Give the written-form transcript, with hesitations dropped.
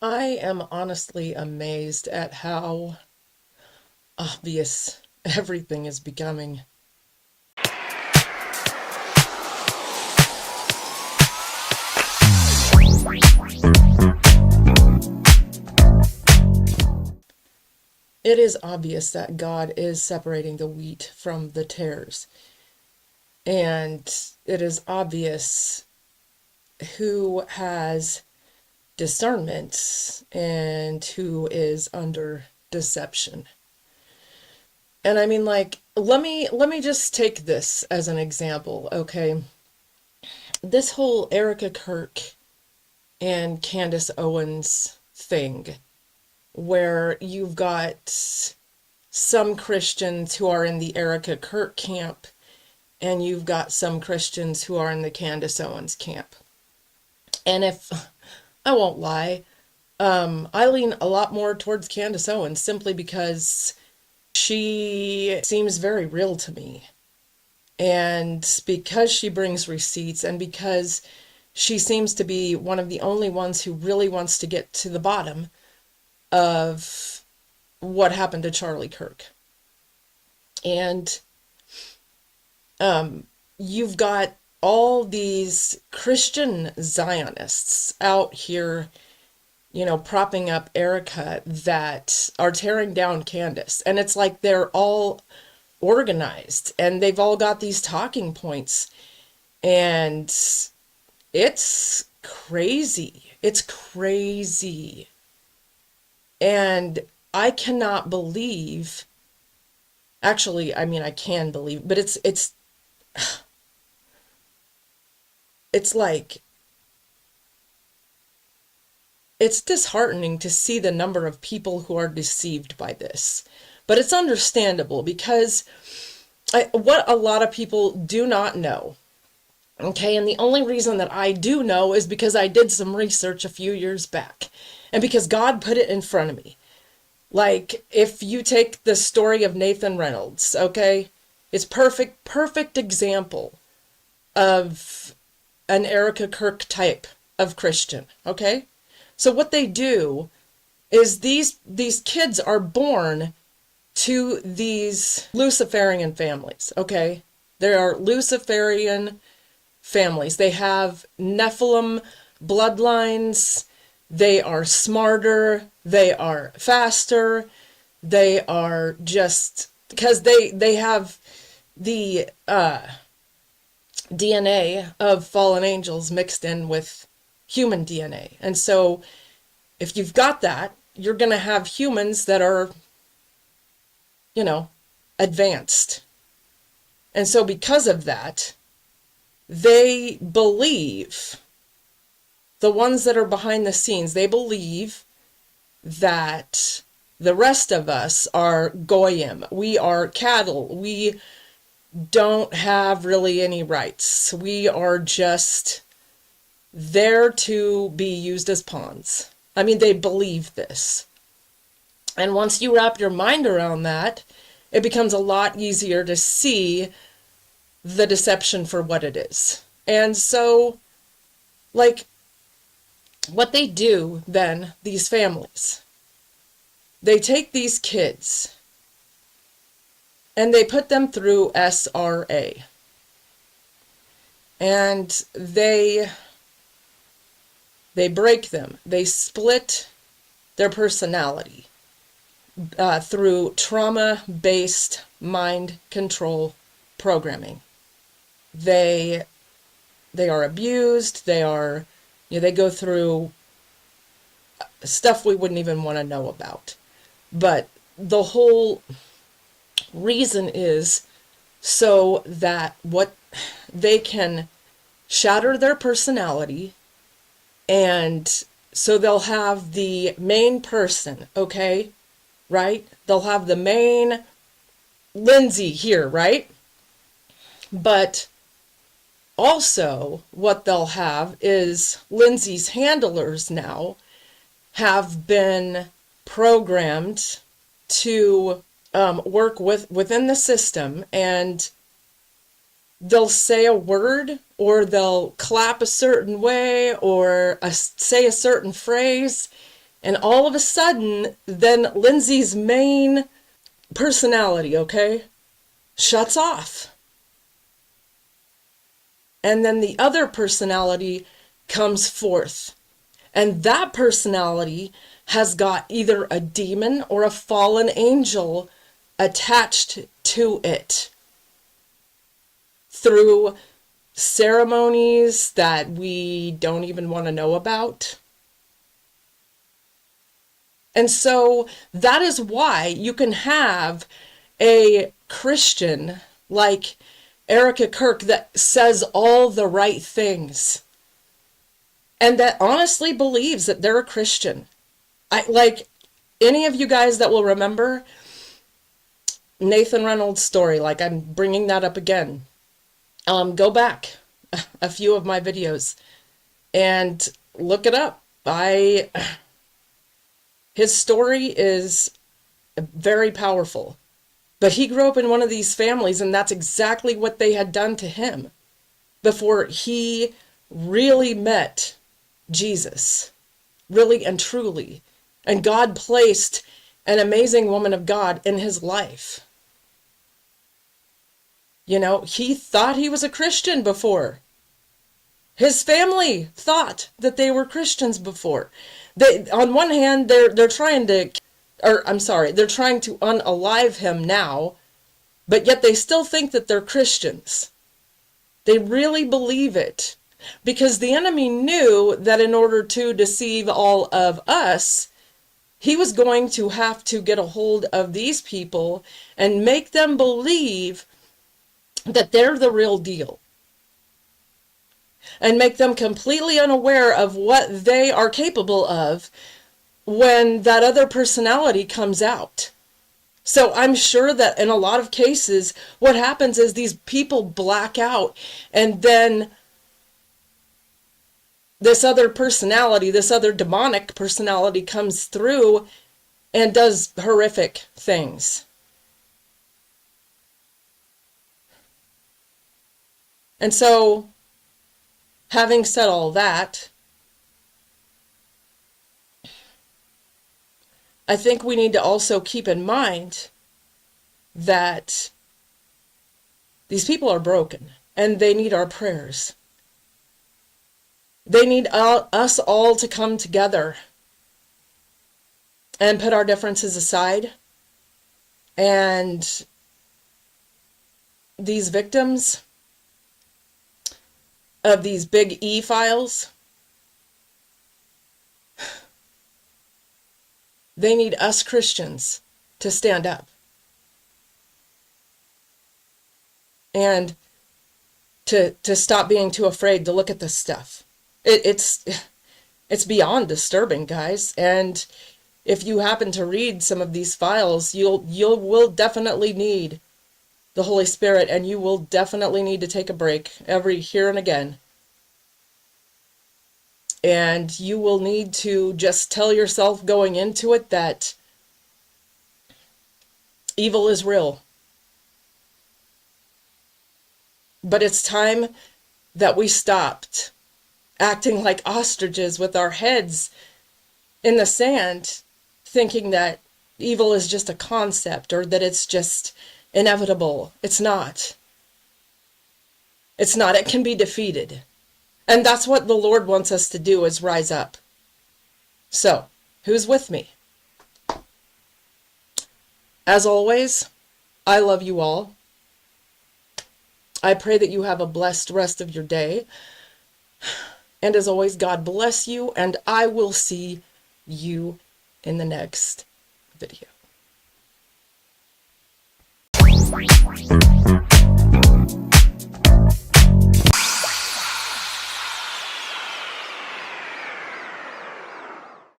I am honestly amazed at how obvious everything is becoming. It is obvious that God is separating the wheat from the tares. And it is obvious who has discernment and who is under deception. And I mean, like, let me just take this as an example, okay? This whole Erika Kirk and Candace Owens thing, where you've got some Christians who are in the Erika Kirk camp, and you've got some Christians who are in the Candace Owens camp. And if I won't lie, I lean a lot more towards Candace Owens simply because she seems very real to me. And because she brings receipts and because she seems to be one of the only ones who really wants to get to the bottom of what happened to Charlie Kirk. And you've got all these Christian Zionists out here, propping up Erika that are tearing down Candace. And it's like they're all organized and they've all got these talking points. And it's crazy. It's crazy. And I cannot believe, actually, I mean, I can believe, but it's like, it's disheartening to see the number of people who are deceived by this. But it's understandable because what a lot of people do not know, okay, and the only reason that I do know is because I did some research a few years back and because God put it in front of me. Like, if you take the story of Nathan Reynolds, okay, it's perfect example of an Erika Kirk type of Christian, okay? So what they do is these kids are born to these Luciferian families, okay? There are Luciferian families. They have Nephilim bloodlines. They are smarter. They are faster. They are just because they have the DNA of fallen angels mixed in with human DNA. And so if you've got that, you're going to have humans that are, advanced. And so because of that, they believe, the ones that are behind the scenes, they believe that the rest of us are goyim. We are cattle. We don't have really any rights. We are just there to be used as pawns. I mean, they believe this. And once you wrap your mind around that, it becomes a lot easier to see the deception for what it is. And so, like, what they do then, these families, they take these kids and they put them through SRA. And they break them. They split their personality through trauma-based mind control programming. They are abused. They go through stuff we wouldn't even want to know about. But the whole reason is so that what they can shatter their personality, and so they'll have the main person, okay, right? They'll have the main Lindsay here, right? But also what they'll have is Lindsay's handlers now have been programmed to work within the system, and they'll say a word or they'll clap a certain way or say a certain phrase, And all of a sudden, then Lindsay's main personality, okay, shuts off. And then the other personality comes forth. And that personality has got either a demon or a fallen angel attached to it through ceremonies that we don't even want to know about. And so that is why you can have a Christian like Erika that says all the right things and that honestly believes that they're a Christian. Like any of you guys that will remember Nathan Reynolds' story, like I'm bringing that up again. Go back a few of my videos and look it up. His story is very powerful. But he grew up in one of these families, and that's exactly what they had done to him before he really met Jesus, really and truly. And God placed an amazing woman of God in his life. You know, he thought he was a Christian before. His family thought that they were Christians before. On one hand, they're trying to, they're trying to unalive him now, but yet they still think that they're Christians. They really believe it. Because the enemy knew that in order to deceive all of us, he was going to have to get a hold of these people and make them believe that they're the real deal. And make them completely unaware of what they are capable of when that other personality comes out. So I'm sure that in a lot of cases, what happens is these people black out, and then this other personality, this other demonic personality comes through and does horrific things. And so, having said all that, I think we need to also keep in mind that these people are broken and they need our prayers. They need us all to come together and put our differences aside. And these victims of these big E files, they need us Christians to stand up and to stop being too afraid to look at this stuff. It's beyond disturbing, guys. And if you happen to read some of these files, you will definitely need the Holy Spirit, and you will definitely need to take a break every here and again. And you will need to just tell yourself going into it that evil is real. But it's time that we stopped acting like ostriches with our heads in the sand, thinking that evil is just a concept or that it's just inevitable. It's not. It's not. It can be defeated. And that's what the Lord wants us to do, is rise up. So, who's with me? As always, I love you all. I pray that you have a blessed rest of your day. And as always, God bless you, and I will see you in the next video.